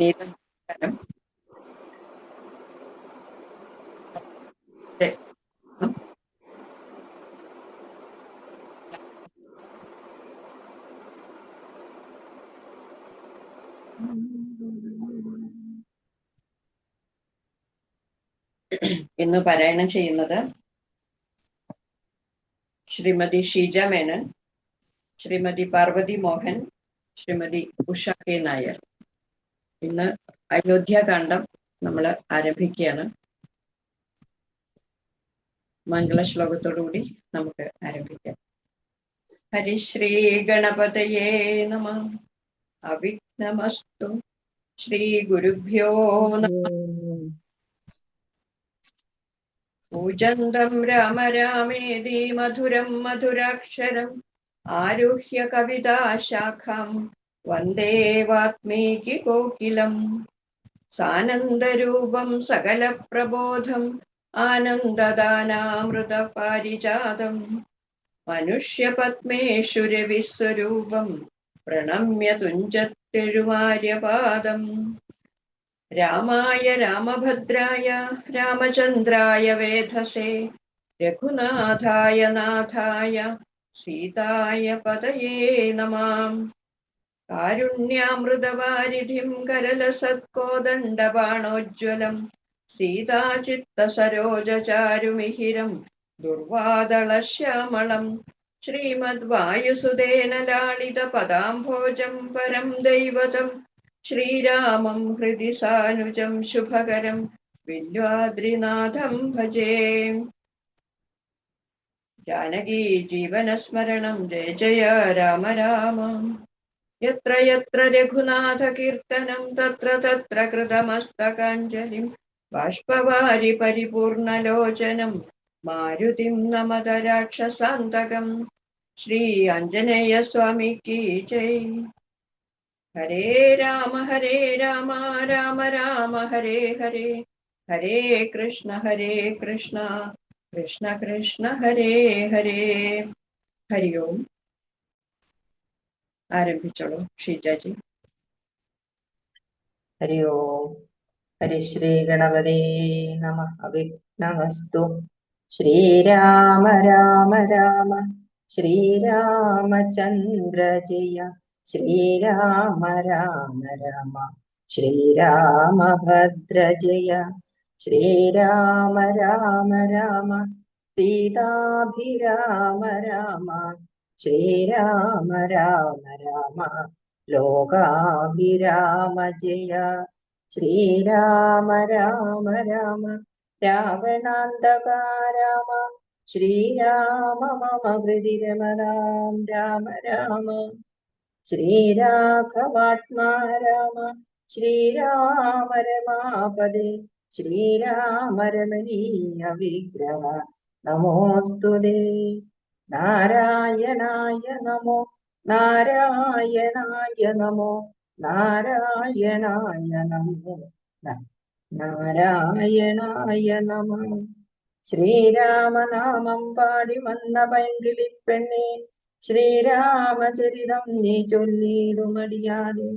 നമസ്കാരം. ഇന്ന് പാരായണം ചെയ്യുന്നത് ശ്രീമതി ഷീജ മേനൻ, ശ്രീമതി പാർവതി മോഹൻ, ശ്രീമതി ഉഷ കെ നായർ. ഇന്ന് അയോധ്യാകാന്ഡം നമ്മൾ ആരംഭിക്കുകയാണ്. മംഗളശ്ലോകത്തോടുകൂടി നമുക്ക് ആരംഭിക്കാം. ഹരിശ്രീ ഗണപതയേ നമഃ. അവിഘ്നമസ്തു. ശ്രീ ഗുരുഭ്യോ നമഃ. പൂജന്തം രാമ രാമേതി മധുരം മധുരാക്ഷരം ആരുഹ്യ കവിതാശാഖാം വന്ദേ വാത്മീകി കോകിലം. സാനന്ദരൂപം സകല പ്രബോധം ആനന്ദദാനാമൃത പാരിജാതം മനുഷ്യപത്മേഷു രവിസ്വരൂപം പ്രണമ്യ തുഞ്ചത്തെഴുമാര്യപാദം. രാമായ രാമഭദ്രായ രാമചന്ദ്രായ വേധസേ രഘുനാഥായ നാഥായ സീതായ പതയേ നമാം. കാരുണ്യാമൃതവാരിധിം കരലസത്കോദണ്ഡബാണോജ്വലം സീതാചിത്തസരോജചാരുമിഹിരം ദുർവാദളശ്യാമളം ശ്രീമദ്വായുസുതേന ലാളിത പദാംഭോജം പരം ദൈവതം ശ്രീരാമം ഹൃദി സാനുജം ശുഭകരം വില്വാദ്രിനാഥം ഭജേ. ജാനകീ ജീവനസ്മരണം ജയ ജയ രാമ രാമ. യത്ര യത്ര രഘുനാഥ കീർത്തനം തത്ര തത്ര കൃതമസ്തകാഞ്ജലിം ബാഷ്പവാരി പരിപൂർണലോചനം മാരുതിം നമത രാക്ഷസാന്തകം. ശ്രീ ആഞ്ജനേയ സ്വാമിക്ക് ജയ്. ഹരേ രാമ രാമ രാമ ഹരേ ഹരേ, ഹരേ കൃഷ്ണ കൃഷ്ണ കൃഷ്ണ ഹരേ ഹരേ. ഹരി ഓം. ആരംഭിച്ചോളൂ ഷീജാജി. ഹരി ഓം. ഹരിശ്രീ ഗണപതേ നമഃ. അവിഘ്നമസ്തു. ശ്രീരാമ രാമ രാമ ശ്രീരാമചന്ദ്ര ജയ. ശ്രീരാമ രാമ രാമ ശ്രീരാമഭദ്ര ജയ. ശ്രീരാമ രാമ രാമ സീതാഭിരാമ രാമ. ശ്രീരാമ രാമ രാമ ലോകാഭിരാമ ജയ. ശ്രീരാമ രാമ രാമ രാവണാന്തക രാമ. ശ്രീരാമ മമ ഹൃദി രമതാം രാമ രാമ. ശ്രീരാഘവാത്മാ രാമ. ശ്രീരാമ രമാപദേ. ശ്രീരാമ രമണീയ വിഗ്രഹ നമോസ്തുതേ. നാരായണായ നമോ നാരായണായ നമോ നാരായണായ നമോ നാരായണായ നമോ. ശ്രീരാമനാമം പാടി വന്ന പൈങ്കിളിപ്പെണ്ണേ, ശ്രീരാമചരിതം നീ ചൊല്ലിടുമടിയാതെ.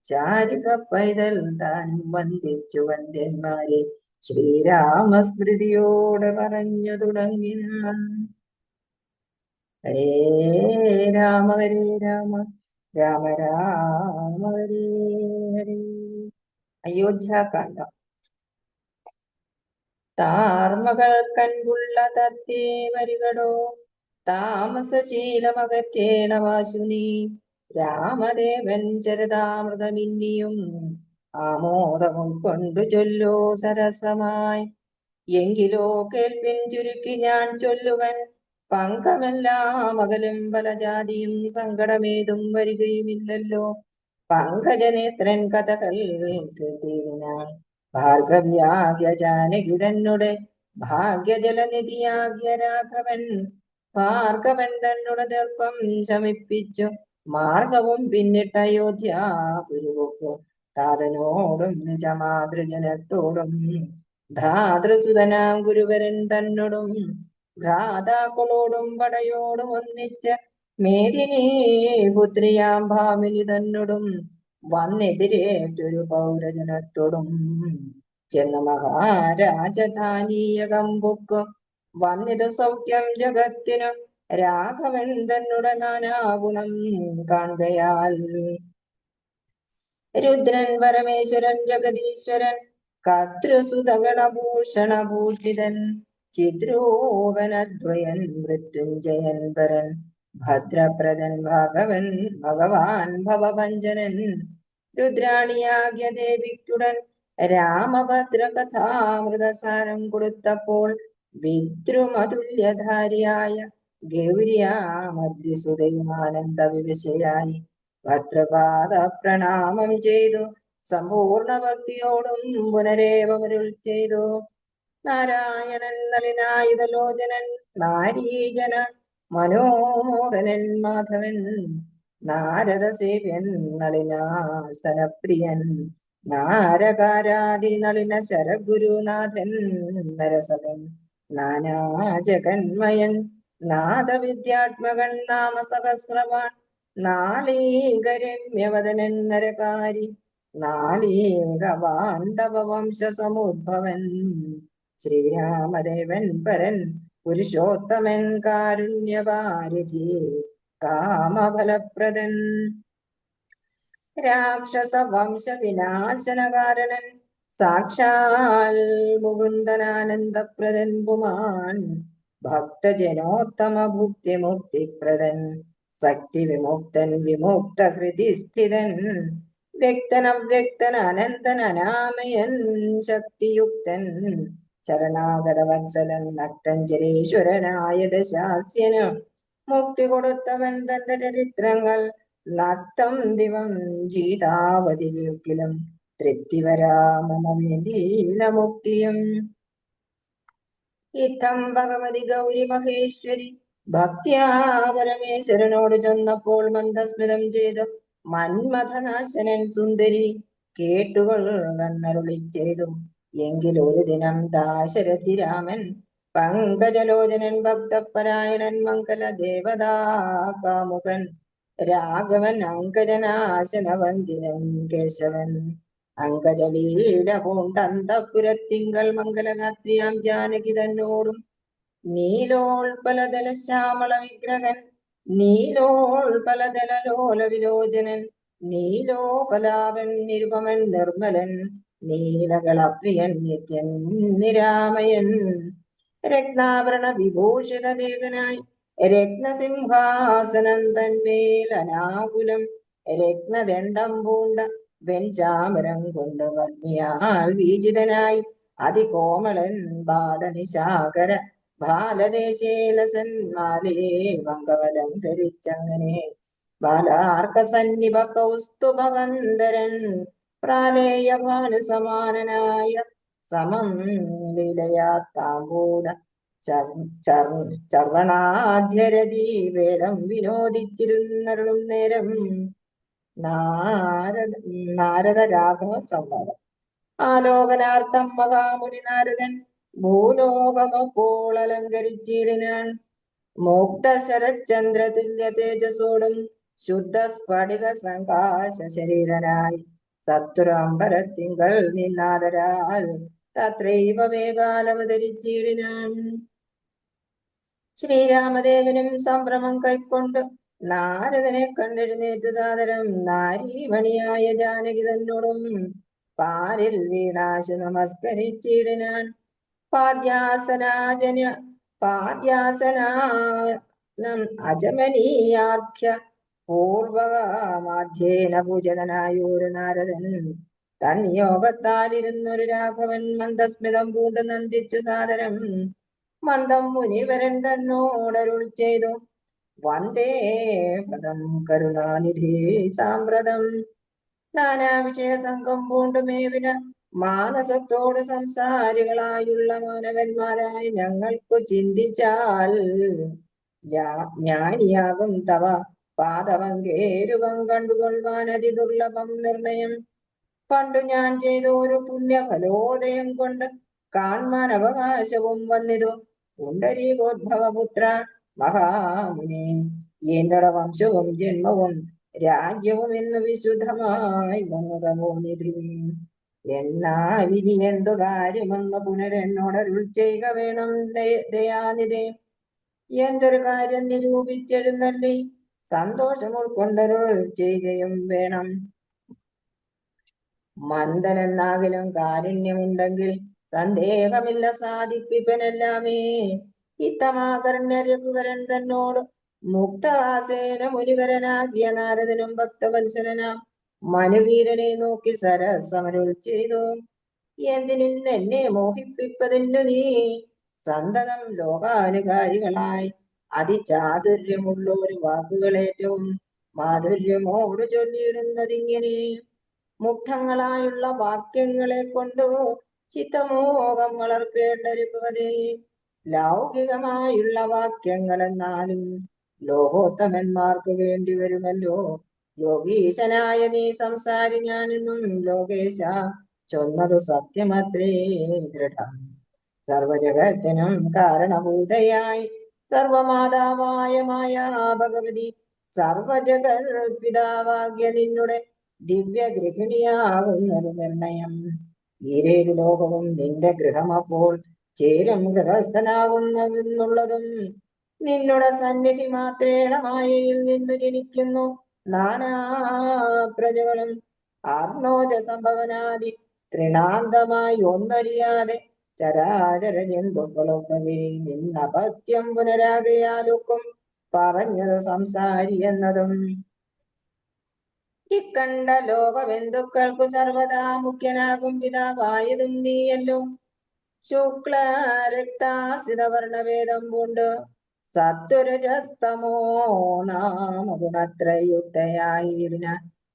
ചാരുക പൈതൽ താനും വന്ദിച്ചു വന്ദ്യന്മാരെ ശ്രീരാമസ്മൃതിയോടെ പറഞ്ഞു തുടങ്ങിനാൻ. ഹരേ രാമ രാമ രാമ ഹരേ ഹരേ. അയോധ്യാകാന്ഡം. താർമകൾ കൻപുള്ള തത്തേ വരികടോ, താമസശീലമകറ്റേണ വാശുനീ. രാമദേവൻ ചരിതാമൃതമിന്നിയും ആമോദവും കൊണ്ടു ചൊല്ലോ സരസമായി. എങ്കിലോ കേൾപ്പിൻ ചുരുക്കി ഞാൻ ചൊല്ലുവൻ, പങ്കമെല്ലാം അകലും പല ജാതിയും സങ്കടമേതും വരികയുമില്ലല്ലോ. പങ്കജനേത്രൻ കഥകൾ കേട്ടിരുന്നാൻ ഭാർഗവ്യാഗ്യ ജാനകി തന്നുടെ ഭാഗ്യജലനിധിയാഗ്യ രാഘവൻ. ഭാർഗവൻ തന്നുടെ ദർപ്പം ശമിപ്പിച്ചു മാർഗവും പിന്നിട്ട അയോധ്യാപുരിവൊക്കും താതനോടും നിജമാതൃജനത്തോടും ധാതൃസുതനാം ഗുരുവരൻ തന്നോടും ഭ്രാതാക്കളോടും പടയോടും ഒന്നിച്ച് മേദിനീ പുത്രിയാം ഭാമിനി തന്നോടും വന്നെതിരേറ്റൊരു പൗരജനത്തോടും ചെന്ന് മഹാരാജധാനീയകം പൊക്കും വന്നിത് സൗഖ്യം ജഗത്തിനു രാഘവൻ തന്നുടെ നാനാഗുണം കാണുകയാൽ രുദ്രൻ പരമേശ്വരൻ ജഗദീശ്വരൻ കർത്തൃസുതഗണഭൂഷണഭൂഷിതൻ ചിദ്രൂപനദ്വയൻ മൃത്യുഞ്ജയൻ പരൻ ഭദ്രപ്രദൻ ഭഗവാൻ ഭവഭഞ്ജനൻ രുദ്രാണിയാകിയ ദേവിക്കുടൻ രാമഭദ്രകഥാമൃതസാരം കൊടുത്തപ്പോൾ വിദ്രുമതുല്യധാരിയായ ഗൗരിയാമദ്രിസുതയും ആനന്ദ വിവശയായി ഭദ്രപാദ പ്രണാമം ചെയ്തു സമ്പൂർണ്ണ ഭക്തിയോടും പുനരേവമരുൾ ചെയ്തു. നാരായണൻ നളിനായുധലോചനൻ നാരീജന മനോഹരൻ മാധവൻ നാരദ സേവ്യൻ നളിനാസനപ്രിയൻ നാരകാരാദി നളിന ശരഗുരുനാഥൻ നരസകൻ നാനാജഗന്മയൻ നാദവിദ്യാത്മകൻ നാമസഹസ്രവാൻ നാളീകരമ്യവദനൻ നരകാരി നാളീകവാന്തവംശസമുദ്ഭവൻ ശ്രീരാമദേവൻ പരൻ പുരുഷോത്തമൻ കാരുണ്യവാരിധി കാമഫലപ്രദൻ രാക്ഷസ വംശ വിനാശനകാരണൻ സാക്ഷാൽ മുകുന്ദനാനന്ദപ്രദൻ പുമാൻ ഭക്തജനോത്തമ ഭുക്തി മുക്തിപ്രദൻ ശക്തി വിമുക്തൻ വിമുക്ത ഹൃദി സ്ഥിതൻ വ്യക്തൻ അവ്യക്തൻ അനന്തൻ അനാമയൻ ശക്തിയുക്തൻ ശരണാഗത വത്സലൻ നക്തഞ്ചരേശ്വരനായ ദശാസ്യന് മുക്തി കൊടുത്തവൻ തന്റെ ചരിത്രങ്ങൾ നക്തം ദിവം ജീതാവതിയിലും തൃപ്തി വരാമമ വേണ്ടീല മുക്തിയും ഇത്തം ഭഗവതി ഗൗരി മഹേശ്വരി ഭക്തിയാ പരമേശ്വരനോട് ചെന്നപ്പോൾ മന്ദസ്മൃതം ചെയ്തു മന്മഥനാശനൻ സുന്ദരി കേട്ടുകൊള്ളന്നരുളി ചെയ്തു. എങ്കിൽ ഒരു ദിനം ദാശരഥി രാമൻ പങ്കജലോചനൻ ഭക്തപരായണൻ മംഗല ദേവതാ കാമുകൻ രാഘവൻ അങ്കജനാശന വന്ദിതൻ കേശവൻ അങ്കജലീല പൂണ്ടന്തപുരത്തിങ്കൾ മംഗലഗാത്രിയാം ജാനകി തന്നോടും നീലോൽപലതല ശ്യാമള വിഗ്രഹൻ നീലോൽപലതല ലോല വിലോചനൻ നീലോപലാവൻ നിരുപമൻ നിർമ്മലൻ നീലകളപ്രിയൻ നിത്യൻ നിരാമയൻ രത്നാഭരണ വിഭൂഷിത ദേവനായി രത്നസിംഹാസനം തന്മേൽ അനാകുലം രത്നദണ്ഡം പൂണ്ട വെഞ്ചാമരം കൊണ്ട് ഭംഗിയാൽ വീജിതനായി അതികോമളൻ ബാലനിശാകര ബാലദേശേലസൻ മാലേ വങ്കവലങ്കരിച്ചങ്ങനെ ബാലാർക്ക സന്നിഭ കൗസ്തുഭവന്തരൻ പ്രാലേയ ഭാനുസമാനനായ സമം ലീലയാ താമ്പൂല ചർവണാധ്യരതി വേടം വിനോദിച്ചിരുന്നരുളും നേരം നാരദ രാഘവ സംവാദം ആലോകനാർത്ഥം മഹാമുനി നാരദൻ ഭൂലോകമപ്പോൾ അലങ്കരിച്ചിടിനാൻ മുക്ത ശരചന്ദ്ര തുല്യ തേജസോടും ശുദ്ധ സ്ഫടിക സംകാശ ശരീരനായി സത്വരംബരത്തിങ്കൾ നിന്നാദരാൽ തത്രൈവ വേഗാലവതരിച്ചിടിനാൻ ശ്രീരാമദേവനും സംഭ്രമം കൈക്കൊണ്ട് നാരദനെ കണ്ടെഴുന്നേറ്റു സാദരം നാരീമണിയായ ജാനകി തന്നോടും പാരിൽ വീണാശു നമസ്കരിച്ചിടിനാൻ പാദ്യാസനാനം അജമനീയാർഘ്യ പൂർവമാധ്യേന പൂജതനായൊരു നാരദൻ തൻ യോഗത്താലിരുന്നൊരു രാഘവൻ മന്ദസ്മിതം പൂണ്ട് നന്ദിച്ചു സാദരം മന്ദം മുനിവരൻ തന്നോടരുൾ ചെയ്തു വന്ദേ പദം കരുണാനിധി സാമ്പ്രതം നാനാവിഷയ സംഘം പൂണ്ടുമേവിന മാനസത്തോട് സംസാരികളായുള്ള മാനവന്മാരായ ഞങ്ങൾക്കു ചിന്തിച്ചാൽ ജ്ഞാനിയാകും തവ പാദവങ്കേരുകം കണ്ടുകൊള്ളുവാൻ അതിദുർലഭം നിർണയം പണ്ടു ഞാൻ ചെയ്ത ഒരു പുണ്യഫലോദയം കൊണ്ട് കാൺമാൻ അവകാശവും വന്നിതു പുണ്ടരീകോദ്ഭവപുത്ര മഹാമുനി എന്നോട വംശവും ജന്മവും രാജ്യവും ഇന്ന് വിശുദ്ധമായി വന്നു തമോനിധി. എന്നാൽ ഇനി എന്തു കാര്യമെന്ന് പുനരെന്നോടരുൾ ചെയ്യുക വേണം ദയാനിധേ. എന്തൊരു കാര്യം നിരൂപിച്ചെഴുന്നള്ളി സന്തോഷം ഉൾക്കൊണ്ടരുൾ ചെയ്യുകയും വേണം. മന്ദനെന്നാകിലും കാരുണ്യമുണ്ടെങ്കിൽ സന്ദേഹമില്ല സാധിപ്പിപ്പനെല്ലാമേ. ഇത്തമാകർണ്യ രഘുവരൻ തന്നോട് മുക്താസേന മുനിവരനാകിയ നാരദനും ഭക്തവത്സരനാം മനുവീരനെ നോക്കി സരസമരുൾ ചെയ്തു. എന്തിനിന്ന് എന്നെ മോഹിപ്പിപ്പതിന്നു നീ സന്തതം ലോകാനുകാരികളായി അതിചാതുര്യമുള്ളൊരു വാക്കുകളേറ്റവും മാധുര്യമോട് ചൊല്ലിയിടുന്നതിങ്ങനെ. മുഗ്ധങ്ങളായുള്ള വാക്യങ്ങളെ കൊണ്ടു ചിത്തമോഹം വളർക്കേണ്ട രഘുപതേ. ലൗകികമായുള്ള വാക്യങ്ങൾ എന്നാലും ലോകോത്തമന്മാർക്ക് വേണ്ടി വരുമല്ലോ. യോഗീശനായ നീ സംസാരി ഞാനെന്നും ലോകേശ ചൊന്നതു സത്യമത്രേ ദൃഢം. സർവജഗത്തിനും കാരണഭൂതയായി സർവമാതാവായ മായ ഭഗവതി സർവജഗൽപിതാവാകിയ നിന്നുടെ ദിവ്യഗൃഹിണിയാകുന്നത് നിർണയം. ഈരേഴു ലോകവും നിന്റെ ഗൃഹമപ്പോൾ ചേരും ഗൃഹസ്ഥനാകുന്നതെന്നുള്ളതും നിന്നുടെ സന്നിധി മാത്രേണ മായയിൽ നിന്ന് ജനിക്കുന്നു നാനാ പ്രജകളും. ആർണോജ സംഭവനാദി തൃണാന്തമായി ഒന്നൊഴിയാതെ ചരാചര ജന്തുക്കളൊക്കെ നിന്നപത്യം പുനരാകയാലൊക്കും പറഞ്ഞത് സംസാരി എന്നതും. ഇക്കണ്ട ലോകബന്ധുക്കൾക്കു സർവദാ മുഖ്യനാകും പിതാവായതും നീയല്ലോ. ശുക്ല രക്താസിത വർണ്ണഭേദം പൂണ്ട് സത്വരജസ്തമോ നാമ ഗുണത്രയുക്തയായിടിന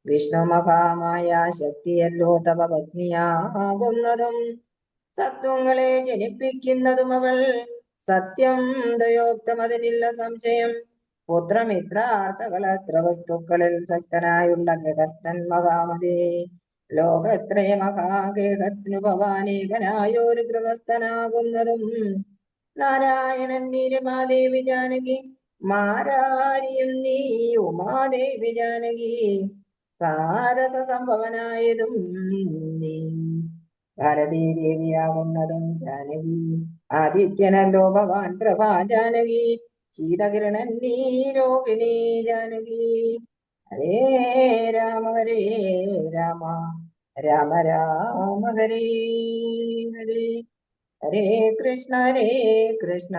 വിഷ്ണു മഹാമായ ശക്തിയല്ലോ തവ പത്നിയാകുന്നതും. സത്വങ്ങളെ ജനിപ്പിക്കുന്നതും അവൾ സത്യം ദയോക്തം അതിനില്ല സംശയം. പുത്രമിത്രാർത്ഥകളത്ര വസ്തുക്കളിൽ ശക്തനായുള്ള ഗൃഹസ്ഥൻ മഹാമതേ. ലോകത്രയ മഹാഗേഹത്തിനു ഭവാനേകനായൊരു ഗൃഹസ്ഥനാകുന്നതും. നാരായണൻ നീ രമാദേവി ജാനകി മാരാരിയും നീ ഉമാദേവി ജാനകി സാരസ സംഭവനായതും നീ ഭാരതീ ദേവിയാകുന്നതും ജാനകി. ആദിത്യനല്ലോ ഭവാൻ പ്രഭാ ജാനകി ശീതകിരണൻ നീ രോഹിണി ജാനകി. ഹരേ രാമ ഹരേ രാമ രാമ രാമ ഹരേ ഹരേ. ഹരേ കൃഷ്ണ കൃഷ്ണ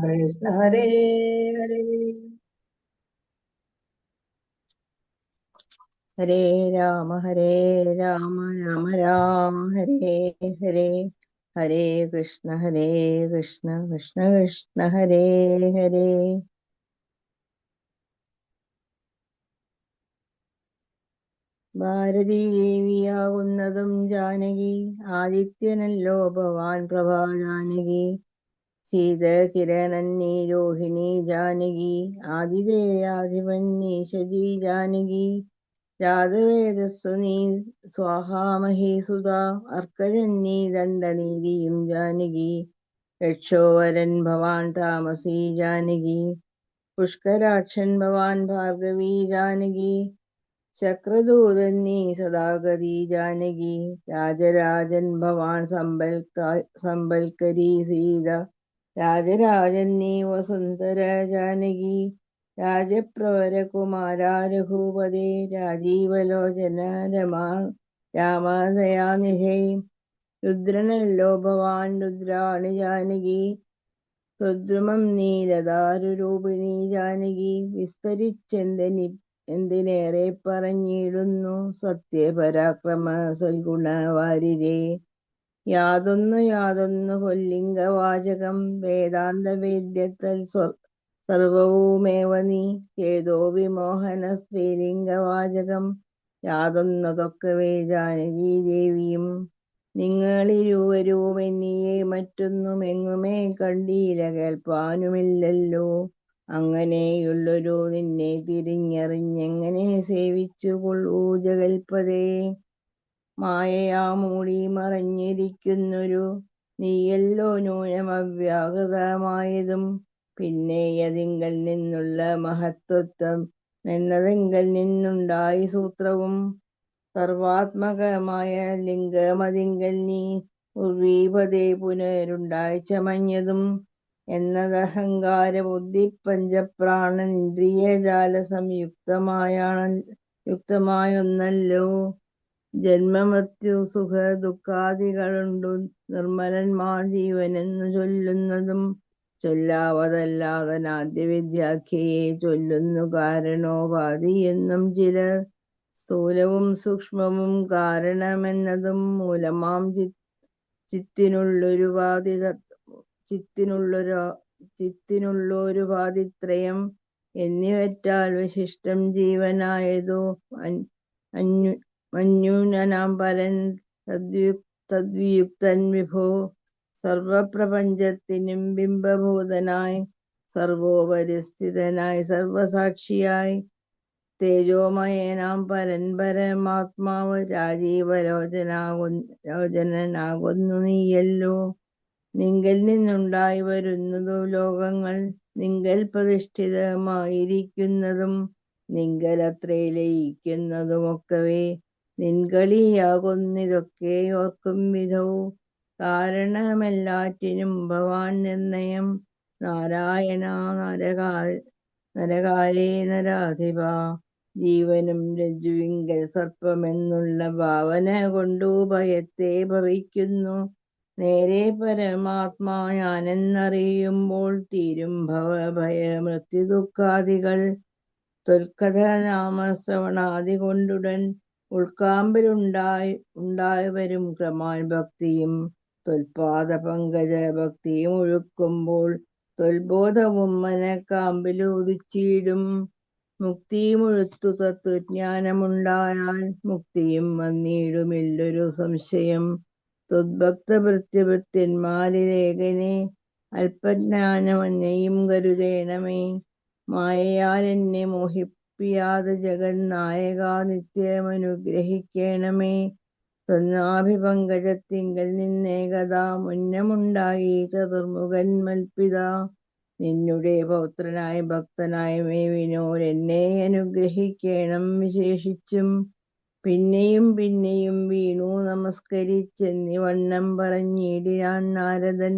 കൃഷ്ണ ഹരേ ഹരേ. ഹരേ രാമ രാമ രാമ ഹരേ ഹരേ. ഹരേ കൃഷ്ണ കൃഷ്ണ കൃഷ്ണ ഹരേ ഹരേ. ഭാരതീ ദേവിയാകുന്നതും ജാനകി ആദിത്യനല്ലോ ഭവാൻ പ്രഭാ ജാനകി. ശീതകിരണൻ നീ രോഹിണി ജാനകി ആതിഥേയാധിപൻ നീശജി ജാനകി. ജാതവേദസ്സു നീ സ്വാഹാമഹീസുത അർക്കജൻ നീ ദണ്ഡനീതിയും ജാനകി. രക്ഷോവരൻ ഭവാൻ താമസീ ജാനകി പുഷ്കരാക്ഷൻ ഭവാൻ ഭാർഗവീ ജാനകി. ചക്രദൂതൻ നീ സദാഗതി ജാനകി രാജരാജൻ ഭവാൻ സമ്പൽക്കരീ സീത. രാജരാജൻ നീ വസുന്ധര ജാനകി രാജപ്രവരകുമാരാ രഘുപതേ. രാജീവലോചന രാമദയാനിധേ രുദ്രനല്ലോ ഭവാൻ രുദ്രാണി ജാനകി. രുദ്രമം നീലദാരുരൂപിണി ജാനകി എന്തിനേറെ പറഞ്ഞിടുന്നു സത്യപരാക്രമ സൽഗുണവാരിതേ. യാതൊന്നു കൊല്ലിംഗവാചകം വേദാന്ത വേദ്യത്തൽ സർവവുമേവ നീ. ചേതോ വിമോഹന സ്ത്രീലിംഗവാചകം യാതൊന്നതൊക്കവേ ജാനകീ ദേവിയും. നിങ്ങളിരുവരും എന്നിയെ മറ്റൊന്നും എങ്ങുമേ കണ്ടീല കേൾപ്പാനുമില്ലല്ലോ. അങ്ങനെയുള്ളൊരു നിന്നെ തിരിഞ്ഞറിഞ്ഞെങ്ങനെ സേവിച്ചു കൊള്ളൂ ജഗൽപതേ. മായയാ മൂടി മറഞ്ഞിരിക്കുന്നൊരു നീയല്ലോ ന്യൂനമവ്യാകൃതമായതും. പിന്നെ അതിങ്കൽ നിന്നുള്ള മഹത്വത്വം എന്നതെങ്കൽ നിന്നുണ്ടായി സൂത്രവും സർവാത്മകമായ ലിംഗമതിങ്കൽ നീ ഉർവീപതേ പുനരുണ്ടായി ചമഞ്ഞതും എന്നതഹങ്കാര ബുദ്ധി പഞ്ചപ്രാണൻ ഇന്ദ്രിയജാല യുക്തമായൊന്നല്ലോ. ജന്മമൃത്യു സുഖ ദുഃഖാദികളുണ്ടു നിർമ്മലന്മാർ ജീവനെന്നു ചൊല്ലുന്നതും ചൊല്ലാവതല്ലാതനാദ്യ വിദ്യാഖ്യയെ ചൊല്ലുന്നു കാരണോപാധി എന്നും ചിലർ. സ്ഥൂലവും സൂക്ഷ്മവും കാരണമെന്നതും മൂലമാം ചിത്തിനുള്ളൊരുപാധിത്രയം എന്നിവറ്റാൽ വിശിഷ്ടം ജീവനായതോ മന്യൂനനാം പരൻ തദ്വിയുക്തൻ വിഭോ. സർവപ്രപഞ്ചത്തിനും ബിംബഭൂതനായി സർവോപരിസ്ഥിതനായി സർവസാക്ഷിയായി തേജോമയനാം പരൻ പരമാത്മാവ് രാജീവലോചനനാകുന്നു നീയല്ലോ. നിങ്കൽ നിന്നുണ്ടായി വരുന്നതു ലോകങ്ങൾ നിങ്കൽ പ്രതിഷ്ഠിതമായിരിക്കുന്നതും നിങ്കലത്രേ ലയിക്കുന്നതുമൊക്കവേ നിൻകളിയാകുന്നിതൊക്കെ ഓർക്കും വിധൗ. കാരണമെല്ലാറ്റിനും ഭവാൻ നിർണയം നാരായണ നരകാലേ നരാധിപ. ജീവനും രജ്ജുവിങ്കൽ സർപ്പമെന്നുള്ള ഭാവന കൊണ്ടു ഭയത്തെ ഭവിക്കുന്നു. നേരെ പരമാത്മാ ഞാനെന്നറിയുമ്പോൾ തീരും ഭയ മൃത്യു ദുഃഖാദികൾ. ത്വൽക്കഥനാമശ്രവണാദി കൊണ്ടുടൻ ഉൾക്കാമ്പിലുണ്ടായി വരും ക്രമാൻ ഭക്തിയും ത്വൽപാദ പങ്കജ ഭക്തിയും ഒഴുക്കുമ്പോൾ ത്വൽബോധവും മനക്കാമ്പിലുദിച്ചിടും. മുക്തിയുമൊഴുത്തു തത്വജ്ഞാനമുണ്ടായാൽ മുക്തിയും വന്നിടുമില്ലൊരു സംശയം. ത്വദ്ഭക്തഭൃത്യന്മാരിലേകനെ അല്പജ്ഞാനമെന്നെയും കരുതേണമേ. മായയാൽ എന്നെ മോഹിപ്പിയാതെ ജഗന്നായക നിത്യമനുഗ്രഹിക്കേണമേ. ത്വന്നാഭിപങ്കജത്തിങ്കൽ നിന്നേകദാ മുന്നമുണ്ടായി ചതുർമുഖൻ മൽപിത. നിന്നുടെ പൗത്രനായി ഭക്തനായി മേവിനോരെന്നെ അനുഗ്രഹിക്കേണം വിശേഷിച്ചും. പിന്നെയും പിന്നെയും വീണു നമസ്കരിച്ചെന്നിവണ്ണം പറഞ്ഞിടിനാൻ നാരദൻ.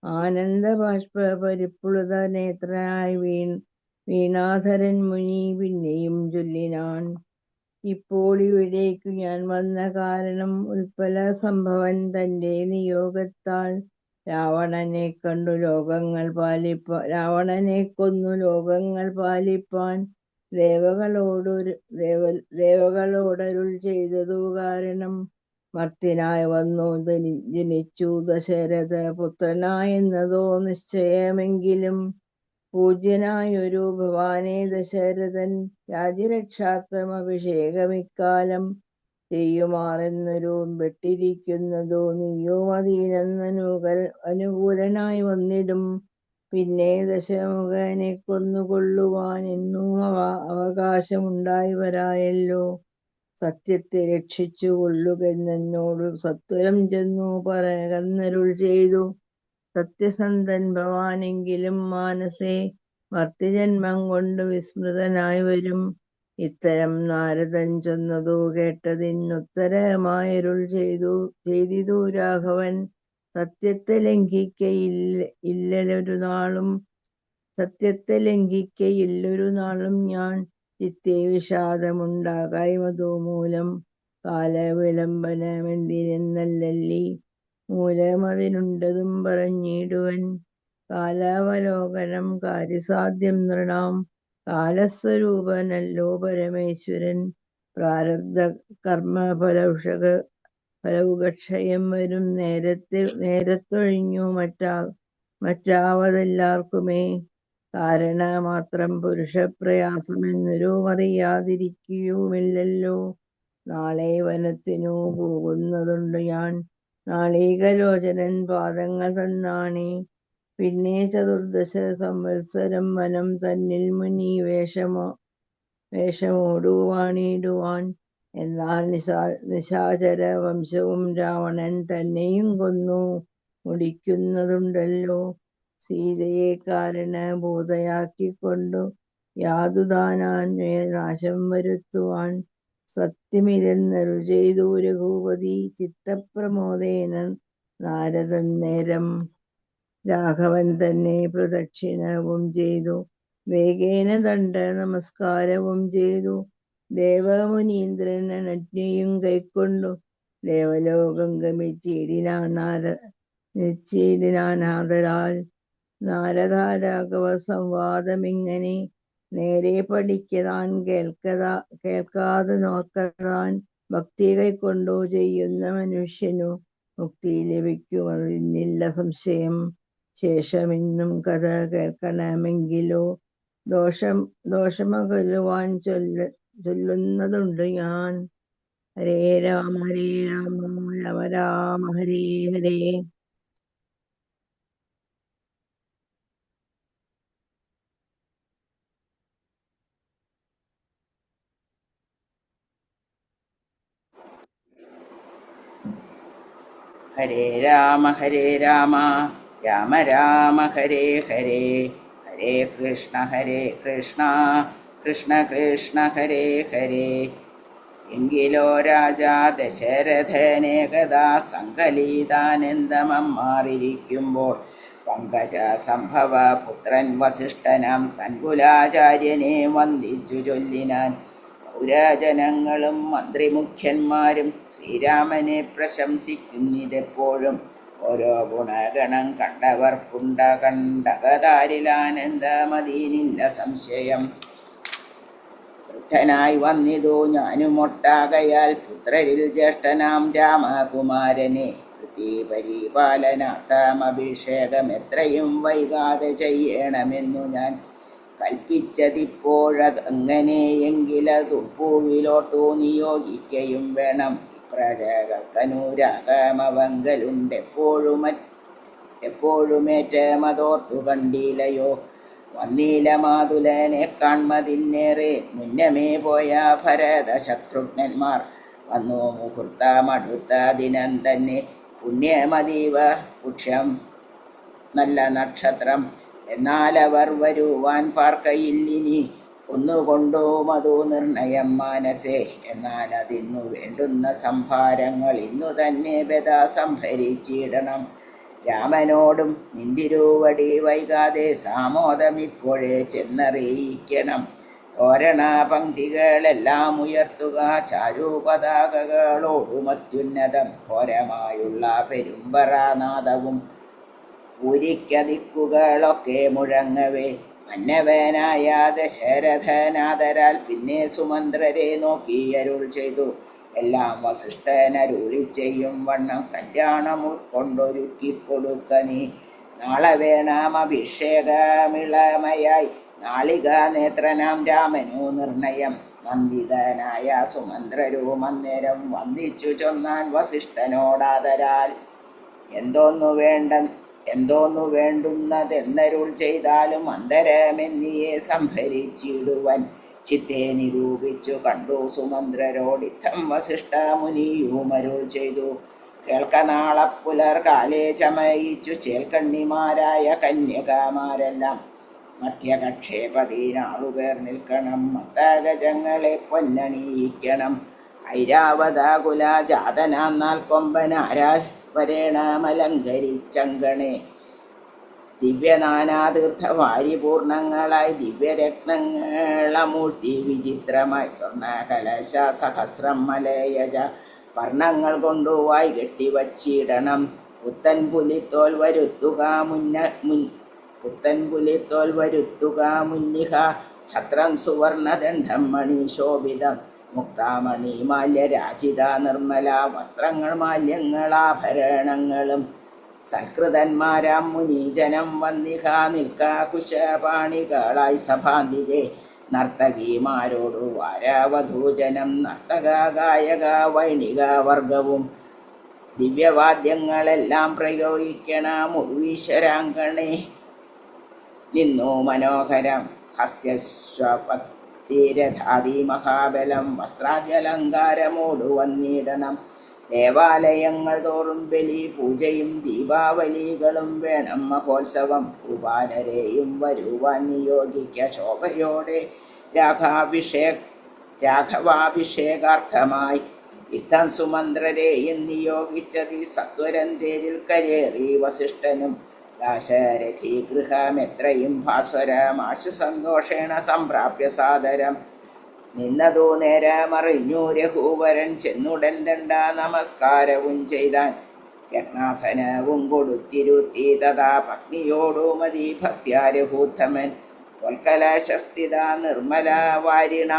ആനന്ദബാഷ്പ പരിപ്ലുത നേത്രനായി വീണാധരൻ മുനി പിന്നെയും ചൊല്ലിനാൻ. ഇപ്പോൾ ഇവിടേക്കു ഞാൻ വന്ന കാരണം ഉൽപ്പല സംഭവൻ തന്റെ നിയോഗത്താൽ രാവണനെ കൊന്നു ലോകങ്ങൾ പാലിപ്പാൻ ദേവകളോടരുൾ ചെയ്തതു കാരണം മർത്യനായി വന്നു ജനിച്ചു ദശരഥ പുത്രനായെന്നതോ നിശ്ചയമെങ്കിലും. പൂജ്യനായൊരു ഭവാനെ ദശരഥൻ രാജ്യരക്ഷാർത്ഥം അഭിഷേകമിക്കാലം ചെയ്യുമാറെന്നൊരു പെട്ടിരിക്കുന്നതോ നീയോ അധീനം അനുകൂലനായി വന്നിടും. പിന്നെ ദശമുഖനെ കൊന്നുകൊള്ളുവാൻ എന്നും അവകാശമുണ്ടായി വരായല്ലോ. സത്യത്തെ രക്ഷിച്ചു കൊള്ളുകെന്നോടു സത്വരം ചെന്നു പറകന്നരുൾ ചെയ്തു. സത്യസന്ധൻ ഭവാനെങ്കിലും മാനസേ മർത്യജന്മം കൊണ്ട് വിസ്മൃതനായി വരും. ഇത്തരം നാരദൻ ചൊന്നതു കേട്ടതിനുത്തരമായരുൾ ചെയ്തിതു രാഘവൻ. സത്യത്തെ ലംഘിക്കയില്ലൊരു നാളും ഞാൻ. ചിത്തെ വിഷാദമുണ്ടാകായ്മതു മൂലം കാലവിളംബനമെന്തിനെന്നല്ലല്ലി മൂലമതിനുണ്ടതും പറഞ്ഞിടുവൻ. കാലാവലോകനം കാര്യസാധ്യം നൃണാം കാലസ്വരൂപനല്ലോ പരമേശ്വരൻ. പ്രാരബ്ധ കർമ്മ ഫലവുകക്ഷയം വരും നേരത്തൊഴിഞ്ഞു മറ്റാവതെല്ലാവർക്കുമേ. കാരണമാത്രം പുരുഷപ്രയാസമെന്നൊരു അറിയാതിരിക്കുകയുമില്ലല്ലോ. നാളെ വനത്തിനു പോകുന്നതുണ്ട് ഞാൻ. നാളീകലോചനൻ പാദങ്ങൾ തന്നാണേ. പിന്നെ 14 സംവത്സരം വനം തന്നിൽ മുനി വേഷമോടു വാണിടുവാൻ. എന്നാൽ നിശാചര വംശവും രാവണൻ തന്നെയും കൊന്നു മുടിക്കുന്നതുണ്ടല്ലോ. സീതയെ കാരണഭൂതയാക്കിക്കൊണ്ടു യാതുദാനാന്വയ നാശം വരുത്തുവാൻ സത്യമിതെന്നരു ചെയ്തു രഘുപതി ചിത്തപ്രമോദേന നാരദൻ നേരം. രാഘവൻ തന്നെ പ്രദക്ഷിണവും ചെയ്തു വേഗേന ദണ്ഡ നമസ്കാരവും ചെയ്തു. ദേവമുനീന്ദ്രൻ അനജ്ഞയും കൈക്കൊണ്ടു ദേവലോകം ഗമിച്ചിടിനാനാദരാൽ. നാരദാരാഘവ സംവാദമിങ്ങനെ നേരെ പഠിക്കതാൻ കേൾക്കാതെ നോക്കതാൻ. ഭക്തി കൈക്കൊണ്ടു ചെയ്യുന്ന മനുഷ്യനു മുക്തി ലഭിക്കുമെന്നില്ല സംശയം. ശേഷമിന്നും കഥ കേൾക്കണമെങ്കിലോ ദോഷമകലുവാൻ ചൊല്ലുന്നതുണ്ട് ഞാൻ. ഹരേ രാമ ഹരേ രാമ രാമ രാമ ഹരേ ഹരേ. ഹരേ രാമ രാമ രാമ ഹരേ ഹരേ. ഹരേ കൃഷ്ണ കൃഷ്ണ കൃഷ്ണ ഹരേ ഹരേ. എങ്കിലോ രാജാ ദശരഥനേകദാ സങ്കലീതാനന്ദമം മാറിയിരിക്കുമ്പോൾ പങ്കജ സംഭവ പുത്രൻ വസിഷ്ഠനാം തൻകുലാചാര്യനെ വന്ദിച്ചു ചൊല്ലിനാൻ. പൗരജനങ്ങളും മന്ത്രിമുഖ്യന്മാരും ശ്രീരാമനെ പ്രശംസിക്കുന്നിതെപ്പോഴും. ഓരോ ഗുണഗണം കണ്ടവർക്കുണ്ടകതാരിലാനന്ദമതീനില്ല സംശയം. വൃദ്ധനായി വന്നിതു ഞാനുമൊട്ടാകയാൽ പുത്രരിൽ ജ്യേഷ്ഠനാം രാമകുമാരനെ പരിപാലനാർത്ഥമഭിഷേകം എത്രയും വൈകാതെ ചെയ്യണമെന്നു ഞാൻ കൽപ്പിച്ചതിപ്പോഴതങ്ങനെയെങ്കിലതുപ്പൂവിലോട്ടു നിയോഗിക്കയും വേണം. എപ്പോഴുമേറ്റമതോർത്തു കണ്ടീലയോ. വന്നീല മാതുലനെ കാൺമതിന്നേറെ മുന്നമേ പോയ ഭരത ശത്രുഘ്നന്മാർ. വന്നു മുഹൂർത്തമടുത്ത ദിനം തന്നെ പുണ്യമതീവ പുക്ഷ്യം നല്ല നക്ഷത്രം. എന്നാൽ അവർ വരുവാൻ പാർക്കയില്ലിനി ഒന്നുകൊണ്ടു മധു നിർണയം മാനസേ. എന്നാൽ അതിന്നു വേണ്ടുന്ന സംഭാരങ്ങൾ ഇന്നു തന്നെ ബദ സംഭരിച്ചിടണം. രാമനോടും നിന്തിരുവടി വൈകാതെ സാമോദമിപ്പോഴേ ചെന്നറിയിക്കണം. തോരണ പംക്തികളെല്ലാം ഉയർത്തുക ചാരുപതാകകളോടുമത്യുന്നതം. ഘോരമായുള്ള പെരുമ്പറാനാദവും പൂരിക്കതിക്കുകളൊക്കെ മുഴങ്ങവേ മന്നവനായ ദശരഥനാദരാൽ പിന്നെ സുമന്ത്രരെ നോക്കി അരുൾ ചെയ്തു. എല്ലാം വസിഷ്ഠനരുളി ചെയ്യും വണ്ണം കല്യാണം ഉൾക്കൊണ്ടൊരുക്കിക്കൊടുക്ക നീ. നാളെ വേണം അഭിഷേകമിളമയായി നാളിക നേത്രനാം രാമനു നിർണയം. നന്ദിതനായ സുമന്ത്രരും അന്നേരം വന്ദിച്ചു ചൊന്നാൻ വസിഷ്ഠനോടാദരാൽ. എന്തോന്നു വേണ്ടുന്നതെന്നരുൾ ചെയ്താലും അന്തരമെന്നിയെ സംഭരിച്ചിടുവൻ. ചിത്തെ നിരൂപിച്ചു കണ്ടു സുമന്ത്രരോടിത്തം വസിഷ്ഠ മുനിയുമരുൾ ചെയ്തു. കേൾക്ക നാളെ പുലർകാലേ ചമയിച്ചു ചേൽക്കണ്ണിമാരായ കന്യകമാരെല്ലാം മധ്യകക്ഷേ 14 പേർ നിൽക്കണം. മത്തഗജങ്ങളെ പൊന്നണിയിക്കണം. ഐരാവതാകുല ജാതനാൽ കൊമ്പനാരാ വരേണമലങ്കരിച്ചങ്കണേ. ദിവ്യനാനാതീർത്ഥവാരിപൂർണങ്ങളായി ദിവ്യരത്നങ്ങളമൂർത്തി വിചിത്രമായി സ്വർണ്ണകലശ സഹസ്രം മലയജ വർണ്ണങ്ങൾ കൊണ്ടു വായി കെട്ടിവച്ചിടണം. പുത്തൻ പുലിത്തോൽ വരുത്തുക മുന്നിഹ ഛത്രം സുവർണദണ്ഡം മണിശോഭിതം. മുക്താമണി മാല്യരാജിത നിർമ്മല വസ്ത്രങ്ങൾ മാല്യങ്ങളാഭരണങ്ങളും. സൽകൃതന്മാരാം മുനീജനം വന്നിഹ നിൽക്ക കുശപാണികളായി സഭാന്തികെ. നർത്തകിമാരോടു വാരാവധൂജനം നർത്തക ഗായക വൈണിക വർഗവും. ദിവ്യവാദ്യങ്ങളെല്ലാം പ്രയോഗിക്കണം ഉർവീശ്വരാങ്കണേ നിന്നു മനോഹരം. ഹസ്ത്യശ്വപത്തിരഥാതി മഹാബലം വസ്ത്രാദ്യലങ്കാരമോടു വന്നിടണം. ദേവാലയങ്ങൾ തോറും ബലി പൂജയും ദീപാവലികളും വേണം മഹോത്സവം. ഭൂപാലരെയും വരുവാൻ നിയോഗിക്ക ശോഭയോടെ രാഘവാഭിഷേകാർത്ഥമായി. യുദ്ധം സുമന്ത്രരെയും നിയോഗിച്ചതി സത്വരം തേരിൽ കരേറി വസിഷ്ഠനും. ദാശരഥി ഗൃഹമെത്രയും ഭാസ്വരമാശു സന്തോഷേണ സംപ്രാപ്യ സാദരം. നിന്നതു നേരമറിഞ്ഞു രഘുവരൻ ചെന്നുടൻ ദണ്ഡ നമസ്കാരവും ചെയ്താൻ. രത്നാസനവും കൊടുത്തിരുത്തി തഥാ പത്നിയോടു മതി ഭക്ത്യാ രഘുത്തമൻ. പൊൽക്കലശസ്ഥിത നിർമ്മല വാരിണ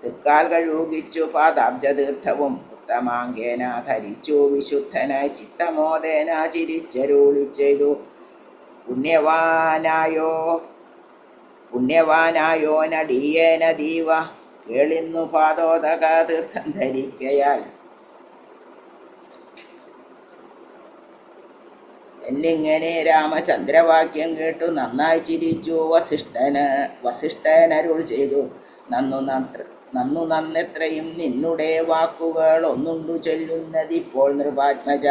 തൃക്കാൽ കഴുകിച്ചു പാദാബ്ജതീർത്ഥവും ഉത്തമാങ്കേന ധരിച്ചു വിശുദ്ധനായി ചിത്തമോദേന ചിരിച്ചരുളി ചെയ്തു. പുണ്യവാനായോനടിയേന ദീവ കേളിന്നു പാദോദക തീർത്ഥം ധരിക്കയാൽ. എന്നിങ്ങനെ രാമചന്ദ്രവാക്യം കേട്ടു നന്നായി ചിരിച്ചു വസിഷ്ഠനരുൾ ചെയ്തു. നന്നു നന്നെത്രയും നിന്നുടെ വാക്കുകൾ ഒന്നുണ്ടു ചൊല്ലുന്നതിപ്പോൾ നൃപാത്മജ.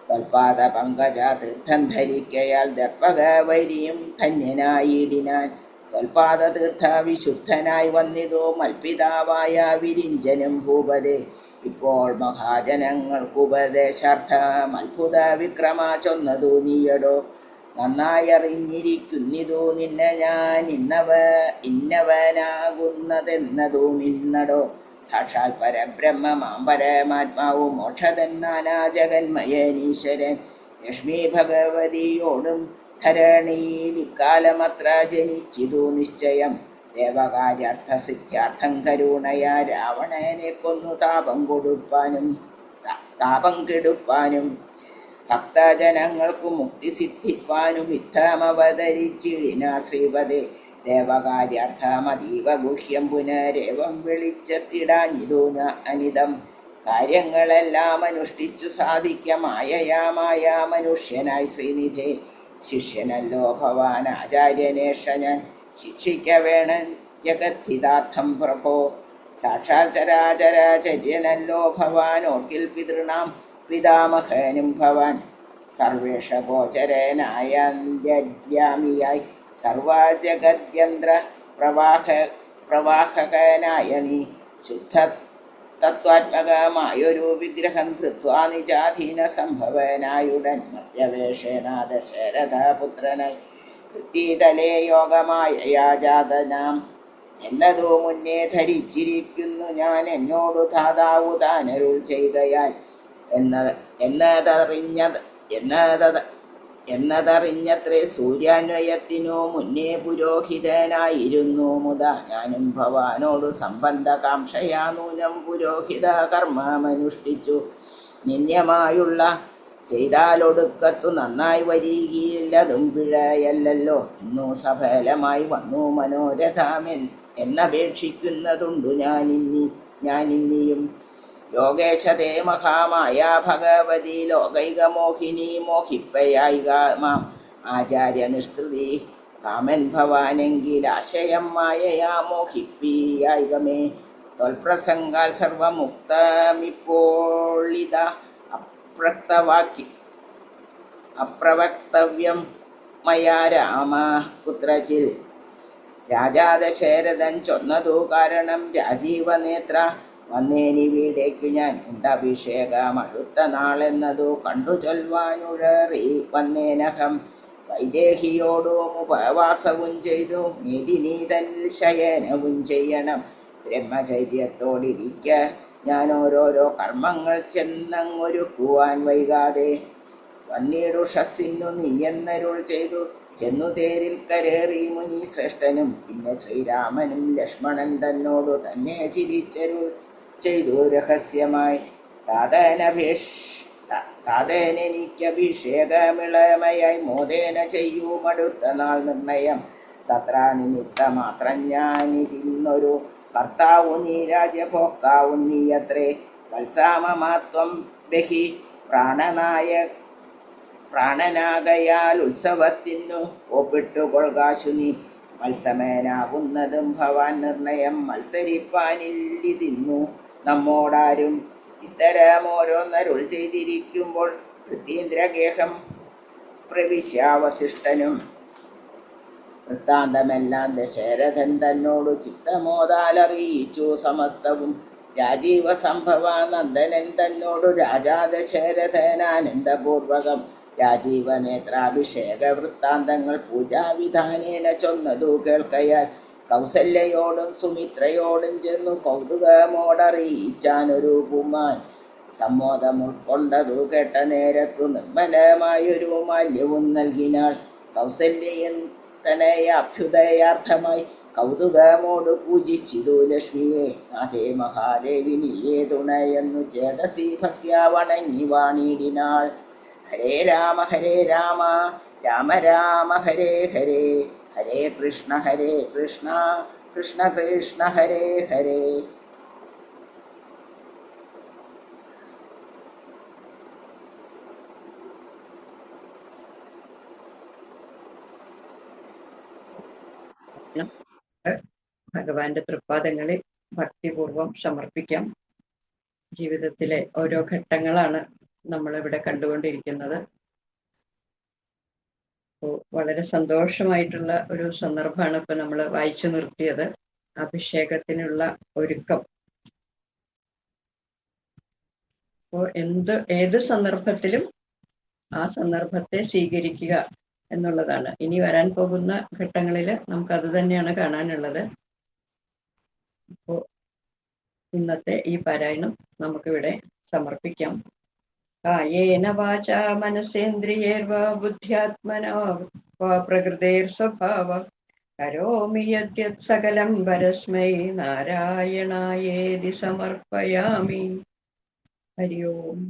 തൽപാദ പങ്കജ തീർത്ഥം ധരിക്കയാൽ ദർപ്പക വൈരിയും ധന്യനായിടിനാൻ. തൽപാദ തീർത്ഥ വിശുദ്ധനായി വന്നിതോ മൽപിതാവായ വിരിഞ്ചനും ഭൂപതേ. ഇപ്പോൾ മഹാജനങ്ങൾക്കുപദേശാർത്ഥം അത്ഭുത വിക്രമ ചൊന്നതു നീയടോ. നന്നായറിഞ്ഞിരിക്കുന്നിതു നിന്നെ ഞാൻ ഇന്നവനാകുന്നതെന്നതും ഇന്നടോ. സാക്ഷാൽ പരബ്രഹ്മമാം പരമാത്മാവു മോക്ഷതന്നാനാ ജഗന്മയനീശ്വരൻ. ലക്ഷ്മി ഭഗവതിയോടും ധരണിയിൽ ഇക്കാലമത്ര ജനിച്ചിതു നിശ്ചയം. ദേവകാര്യാർത്ഥ സിദ്ധ്യാർത്ഥം കരുണയാ രാവണനെ കൊന്നു താപം കെടുപ്പാനും ഭക്തജനങ്ങൾക്കു മുക്തി സിദ്ധിപ്പാനും യുദ്ധമവതരിച്ചിടിന ശ്രീപദേ. ദേവകാര്യാർത്ഥമതീവ ഗുഹ്യം പുനരേവം വെളിച്ചത്തിടാഞ്ഞിതു അനിതം. കാര്യങ്ങളെല്ലാം അനുഷ്ഠിച്ചു സാധിക്ക മായയാമായ മനുഷ്യനായി ശ്രീനിധേ. ശിഷ്യനല്ലോ ഭവാൻ ആചാര്യനേഷ ഞാൻ ശിക്ഷിക്ക വേണം ജഗദ്ധിതാർത്ഥം പ്രഭോ. സാക്ഷാൽ ചരാചരാചര്യനല്ലോ ഭവാൻ ഓർക്കിൽ പിതൃണാം പിതാമഹനും ഭവാൻ. സർവേഷ ഗോചരനായി സർവജഗദ്യന്ത്ര പ്രവാഹകനായ നീ ശുദ്ധ തത്വാത്മകമായൊരു വിഗ്രഹം ധൃത്വാ നിജാധീന സംഭവനായുടൻ മധ്യവേഷേണ ദശരഥപുത്രനായി വൃത്തിതലേ യോഗമായ യാജാതനാം. എന്നതു മുന്നേ ധരിച്ചിരിക്കുന്നു ഞാൻ എന്നോടു ധാതാവു താനരുൾ ചെയ്കയാൽ. എന്നതറിഞ്ഞത്രേ സൂര്യാന്വയത്തിനു മുന്നേ പുരോഹിതനായിരുന്നു മുത. ഞാനും ഭവാനോടു സംബന്ധകാംക്ഷയാ നൂനം പുരോഹിത കർമ്മമനുഷ്ഠിച്ചു. നിന്യമായുള്ള ചെയ്താലൊടുക്കത്തു നന്നായി വരികയില്ലതും പിഴയല്ലോ. ഇന്നു സഫലമായി വന്നു മനോരഥമെൻ എന്നപേക്ഷിക്കുന്നതുണ്ടുഞാനിന്നിയും. യോഗേശതേ മഹാമായ ഭഗവതി ലോകൈകമോഹിനി മോഹിപ്പയായിക മാം. ആചാര്യ നിഷ്കൃതി കാമൻ ഭവാനെങ്കിൽ ആശയം മായയാ മോഹിപ്പിയായികമേ. ത്വൽപ്രസംഗാൽ സർവമുക്തമിപ്പോളിത അപ്രവക്തവ്യം മയാ രാമ കുത്രചിൽ. രാജാ ദശരഥൻ ചൊന്നതു കാരണം രാജീവനേത്ര വന്നേനി വീടേക്കു ഞാൻ. ഉണ്ടഭിഷേകം അടുത്ത നാളെന്നതു കണ്ടു ചൊൽവാനുഴറി വന്നേനഹം. വൈദേഹിയോടും ഉപവാസവും ചെയ്തു മേദിനീതൻ ശയനവും ചെയ്യണം. ബ്രഹ്മചര്യത്തോടിരിക്ക ഞാൻ ഓരോരോ കർമ്മങ്ങൾ ചെന്നങ്ങൊരുക്കുവാൻ വൈകാതെ. വന്നിടുഷസ്സിന്നു നീയെന്നരുൾ ചെയ്തു ചെന്നു തേരിൽ കരേറി മുനി ശ്രേഷ്ഠനും. പിന്നെ ശ്രീരാമനും ലക്ഷ്മണൻ തന്നോടു തന്നെ ചിരിച്ചരുൾ ചെയ്തു രഹസ്യമായി. താതേനെനിക്കഭിഷേകമിളമയായി മോദേന ചെയ്യൂമടുത്ത നാൾ നിർണയം. തത്ര നിമിത്തമാത്രം ഞാനിതിന്നൊരു കർത്താവു നീ രാജ്യഭോക്താവു നീയത്രേ. വത്സാമമാത്വം ബഹി പ്രാണനാകയാൽ ഉത്സവത്തിനു ഒപ്പിട്ടുകൊള്കാശു നീ. മത്സമേനാകുന്നതും ഭവാൻ നിർണയം മത്സരിപ്പാനില്ലിതിന്നു നമ്മോടാരും ഇത്തരം ഓരോന്നരുൾ ചെയ്തിരിക്കുമ്പോൾ വൃത്തീന്ദ്രഗേഹം പ്രവിശ്യാവശിഷ്ടനും വൃത്താന്തമെല്ലാം ദശരഥൻ തന്നോട് ചിത്തമോദാലറിയിച്ചു സമസ്തവും. രാജീവ സംഭവ നന്ദനൻ തന്നോടു രാജാ ദശരഥനാനന്ദപൂർവകം രാജീവനേത്രാഭിഷേക വൃത്താന്തങ്ങൾ പൂജാവിധാനേന ചൊന്നതു കേൾക്കയാൽ കൗസല്യയോടും സുമിത്രയോടും ചെന്നു കൗതുകമോടറിയിച്ചാനൊരു പുമാൻ. സമ്മോദം ഉൾക്കൊണ്ടതു കേട്ട നേരത്തു നിർമ്മലമായൊരു മാല്യവും നൽകിനാൾ. കൗസല്യൻ തനയാഭ്യുദയാർത്ഥമായി കൗതുകമോട് പൂജിച്ചിതു ലക്ഷ്മിയെ. നാഥേ മഹാദേവിനിയേ തുണയെന്നു ചേതസി ഭക്ത്യാ വണങ്ങി വാണിടിനാൾ. ഹരേ രാമ രാമ രാമ ഹരേ ഹരേ, ഹരേ കൃഷ്ണ കൃഷ്ണ കൃഷ്ണ ഹരേ ഹരേ. ഭഗവാന്റെ തൃപ്പാദങ്ങളിൽ ഭക്തിപൂർവം സമർപ്പിക്കാം. ജീവിതത്തിലെ ഓരോ ഘട്ടങ്ങളാണ് നമ്മളിവിടെ കണ്ടുകൊണ്ടിരിക്കുന്നത്. വളരെ സന്തോഷമായിട്ടുള്ള ഒരു സന്ദർഭമാണ് ഇപ്പൊ നമ്മൾ വായിച്ചു നിർത്തിയത്. അഭിഷേകത്തിനുള്ള ഒരുക്കം. അപ്പോൾ ഏത് സന്ദർഭത്തിലും ആ സന്ദർഭത്തെ സ്വീകരിക്കുക എന്നുള്ളതാണ്. ഇനി വരാൻ പോകുന്ന ഘട്ടങ്ങളിൽ നമുക്ക് അത് തന്നെയാണ് കാണാനുള്ളത്. അപ്പോൾ ഇന്നത്തെ ഈ പാരായണം നമുക്കിവിടെ സമർപ്പിക്കാം. കായേന വാചാ മനസേന്ദ്രിയേർവാ ബുദ്ധ്യാത്മനാ വാ പ്രകൃതേർസ്വഭാവ കരോമി യദ്യത് സകലം പരസ്മൈ നാരായണായേതി സമർപ്പയാമി. ഹരി ഓം.